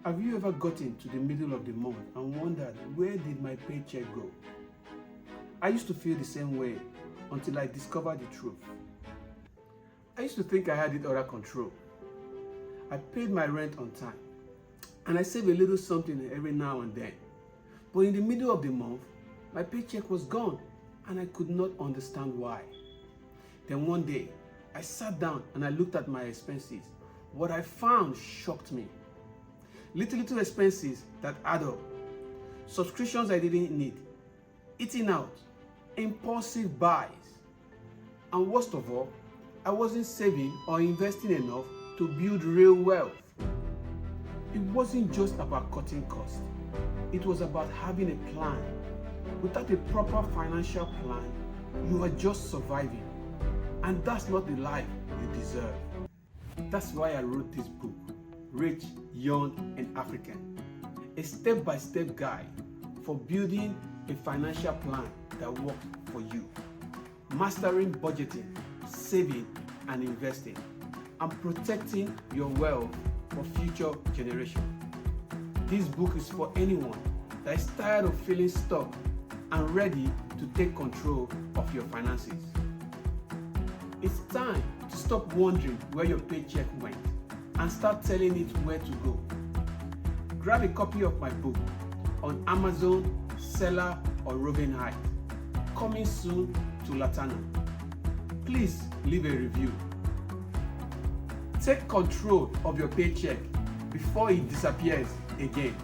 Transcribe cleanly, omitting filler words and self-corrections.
Have you ever gotten to the middle of the month and wondered, where did my paycheck go? I used to feel the same way until I discovered the truth. I used to think I had it under control. I paid my rent on time and I saved a little something every now and then. But in the middle of the month, my paycheck was gone and I could not understand why. Then one day, I sat down and I looked at my expenses. What I found shocked me. Little expenses that add up. Subscriptions I didn't need. Eating out. Impulsive buys. And worst of all, I wasn't saving or investing enough to build real wealth. It wasn't just about cutting costs. It was about having a plan. Without a proper financial plan, you are just surviving. And that's not the life you deserve. That's why I wrote this book, Rich, Young, and African. A step-by-step guide for building a financial plan that works for you. Mastering budgeting, saving, and investing, and protecting your wealth for future generations. This book is for anyone that is tired of feeling stuck and ready to take control of your finances. It's time to stop wondering where your paycheck went and start telling it where to go. Grab a copy of my book on Amazon, Seller, or Robinhood. Coming soon to Laterna. Please leave a review. Take control of your paycheck before it disappears again.